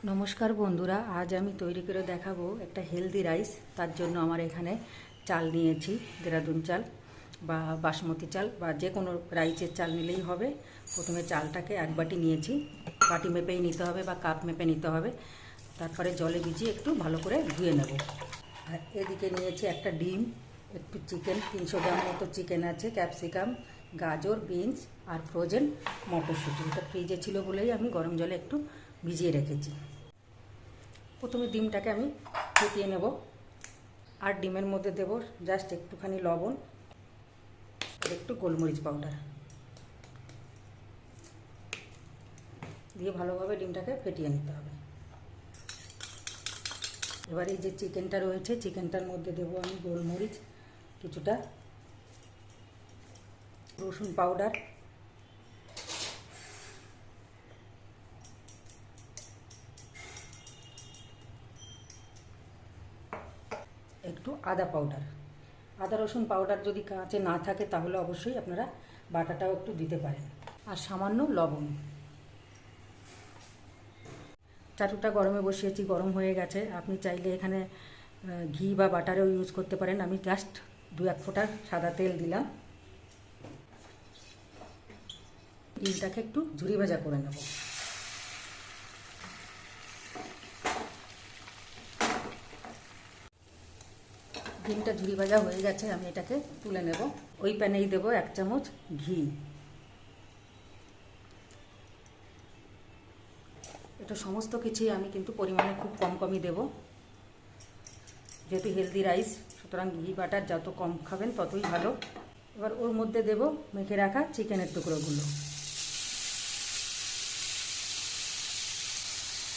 নমস্কার বন্ধুরা, আজ আমি তৈরি করে দেখাবো একটা হেলদি রাইস। তার জন্য আমার এখানে চাল নিয়েছি, দেরাদুন চাল বা বাসমতি চাল বা যে কোনো রাইসের চাল নিলেই হবে। প্রথমে চালটাকে এক বাটি নিয়েছি, বাটি মেপেই নিতে হবে বা কাপ মেপে নিতে হবে। তারপরে জলে ভিজিয়ে একটু ভালো করে ধুয়ে নেব। আর এদিকে নিয়েছি একটা ডিম, একটু চিকেন, 300 গ্রাম মতো চিকেন আছে, ক্যাপসিকাম, গাজর, বিনস আর ফ্রোজেন মটরশুঁটি। এটা ফ্রিজে ছিল বলেই আমি গরম জলে একটু ভিজিয়ে রেখেছি। প্রথমে ডিমটাকে আমি ফেটিয়ে নেব, আর ডিমের মধ্যে দেব জাস্ট একটুখানি লবণ আর একটু গোলমরিচ পাউডার দিয়ে ভালোভাবে ডিমটাকে ফেটিয়ে নিতে হবে। এবার এই যে চিকেনটা রয়েছে, চিকেনটার মধ্যে দেব আমি গোলমরিচ কিছুটা, রসুন পাউডার, একটু আদা পাউডার। আদা রসুন পাউডার যদি কাঁচে না থাকে তাহলে অবশ্যই আপনারা বাটাটাও একটু দিতে পারেন। আর সামান্য লবণ। চাটুটা গরমে বসিয়েছি, গরম হয়ে গেছে। আপনি চাইলে এখানে ঘি বা বাটারও ইউজ করতে পারেন। আমি জাস্ট 2-1 ফোঁটা সাদা তেল দিলাম। ডিমটাকে একটু ঝুরি ভাজা করে নেব। ডিমটা ঝুরি ভাজা হয়ে গেছে, আমি এটাকে তুলে নেব। ওই প্যানেই দেবো 1 চামচ ঘি। এটা সমস্ত কিছুই আমি কিন্তু পরিমাণে খুব কম কমই দেব, যেহেতু হেলদি রাইস, সুতরাং ঘি বাটার যত কম খাবেন ততই ভালো। এবার ওর মধ্যে দেব মেখে রাখা চিকেনের টুকরোগুলো।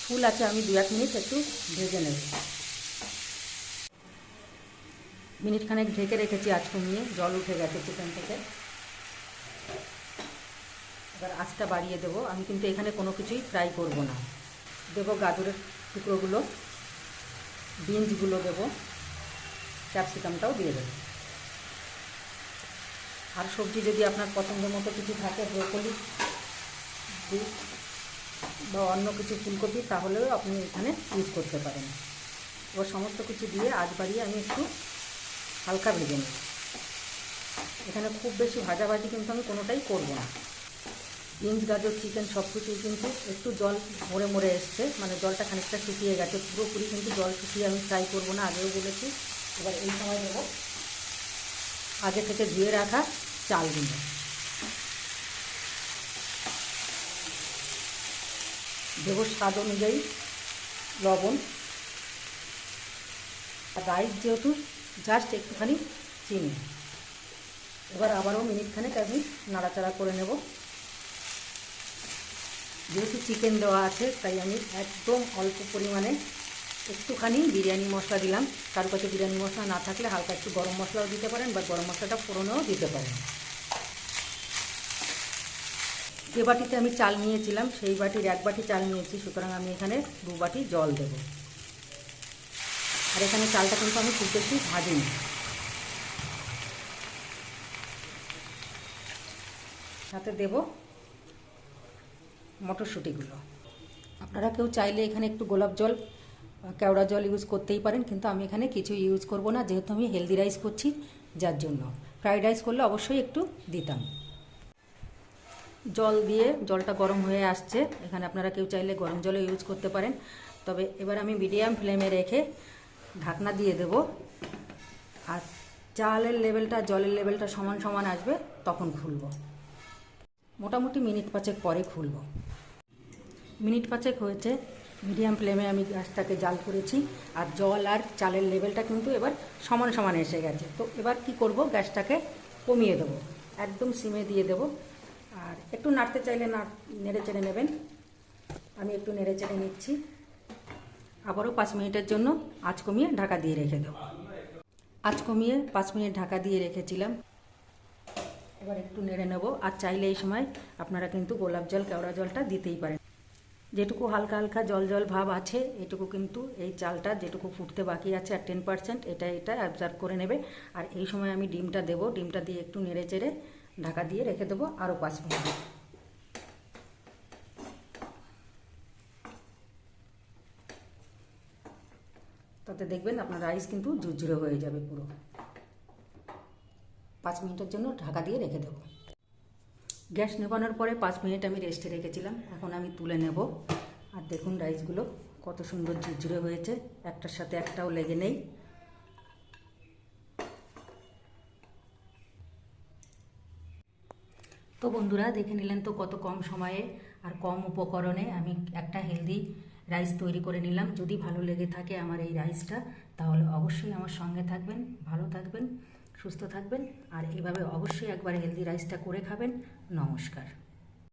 ফুল আছে, আমি 2-1 মিনিট একটু ভেজে নেব। মিনিটখানেক ঢেকে রেখেছি আঁচ কমিয়ে, জল উঠে গেছে চিকেন থেকে। এবার আঁচটা বাড়িয়ে দেবো। আমি কিন্তু এখানে কোনো কিছুই ফ্রাই করব না। দেবো গাজরের টুকরোগুলো, বিনসগুলো দেবো, ক্যাপসিকামটাও দিয়ে দেবো। আর সবজি যদি আপনার পছন্দ মতো কিছু থাকে, ব্রোকলি বা অন্য কিছু ফুলকপি, তাহলেও আপনি এখানে ইউজ করতে পারেন। এবার সমস্ত কিছু দিয়ে আঁচ বাড়িয়ে আমি একটু হালকা ভেজে নিই। এখানে খুব বেশি ভাজাভাজি কিন্তু আমি কোনোটাই করব না। বিনস, গাজর, চিকেন সব কিছুই কিন্তু একটু জল মরে মরে এসছে, মানে জলটা খানিকটা শুকিয়ে গেছে। পুরোপুরি কিন্তু জল শুকিয়ে আমি ফ্রাই করব না, আগেও বলেছি। এবার এই সময় দেবো আগে থেকে ধুয়ে রাখা চালগুলো। দেবো স্বাদ অনুযায়ী লবণ। আর রাইস যেহেতু জাস্ট একটুখানি চিনি। এবার আবারও মিনিটখানেক আমি নাড়াচাড়া করে নেব। যেহেতু চিকেন দেওয়া আছে তাই আমি একদম অল্প পরিমাণে একটুখানি বিরিয়ানি মশলা দিলাম। কারো কাছে বিরিয়ানি মশলা না থাকলে হালকা একটু গরম মশলাও দিতে পারেন বা গরম মশলাটা ফোড়নেও দিতে পারেন। যে বাটিতে আমি চাল নিয়েছিলাম সেই বাটির 1 বাটি চাল নিয়েছি, সুতরাং আমি এখানে 2 বাটি জল দেব। আর এখানে চালটা কিন্তু আমি খুব বেশি ভাজিনি। সাথে দেব মটরশুঁটিগুলো। আপনারা কেউ চাইলে এখানে একটু গোলাপ জল, কেওড়া জল ইউজ করতেই পারেন, কিন্তু আমি এখানে কিছু ইউজ করব না, যেহেতু আমি হেলদি রাইস করছি। যার জন্য ফ্রাইড রাইস করলে অবশ্যই একটু দিতাম। জল দিয়ে জলটা গরম হয়ে আসছে। এখানে আপনারা কেউ চাইলে গরম জলও ইউজ করতে পারেন। তবে এবার আমি মিডিয়াম ফ্লেমে রেখে ঢাকনা দিয়ে দেব। আর চালের লেভেলটা, জলের লেভেলটা সমান সমান আসবে তখন খুলব। মোটামুটি মিনিট 5 পরে খুলব। মিনিট 5 হয়েছে, মিডিয়াম ফ্লেমে আমি গ্যাসটাকে জাল করেছি। আর জল আর চালের লেভেলটা কিন্তু এবার সমান সমান এসে গেছে। তো এবার কি করব, গ্যাসটাকে কমিয়ে দেবো, একদম সিমে দিয়ে দেবো। আর একটু নাড়তে চাইলে নেড়ে চেড়ে নেবেন। আমি একটু নেড়ে চেড়ে নিচ্ছি। আবারও 5 মিনিটের জন্য আঁচ কমিয়ে ঢাকা দিয়ে রেখে দেবো। আঁচ কমিয়ে 5 মিনিট ঢাকা দিয়ে রেখেছিলাম। এবার একটু নেড়ে নেব। আর চাইলে এই সময় আপনারা কিন্তু গোলাপ জল, কেওড়া জলটা দিতেই পারেন। যেটুকু হালকা হালকা জল জল ভাব আছে, এটুকু কিন্তু এই চালটা যেটুকু ফুটতে বাকি আছে আর 10% এটা অ্যাবজর্ব করে নেবে। আর এই সময় আমি ডিমটা দেবো। ডিমটা দিয়ে একটু নেড়ে চেড়ে ঢাকা দিয়ে রেখে দেবো আরও 5 মিনিট। তাতে দেখবেন আপনার রাইস কিন্তু ঝুরঝুরে হয়ে যাবে পুরো। 5 মিনিটের জন্য ঢাকা দিয়ে রেখে দেবো। গ্যাস নেভানোর পরে 5 মিনিট আমি রেস্টে রেখেছিলাম, এখন আমি তুলে নেব। আর দেখুন রাইসগুলো কত সুন্দর ঝুরঝুরে হয়েছে, একটার সাথে একটাও লেগে নেই। তো বন্ধুরা দেখে নিলেন তো কত কম সময়ে আর কম উপকরণে আমি একটা হেলদি রাইস তৈরি করে নিলাম। যদি ভালো লেগে থাকে আমার এই রাইসটা, তাহলে অবশ্যই আমার সঙ্গে থাকবেন, ভালো থাকবেন, সুস্থ থাকবেন, আর এভাবে অবশ্যই একবার হেলদি রাইসটা করে খাবেন। নমস্কার।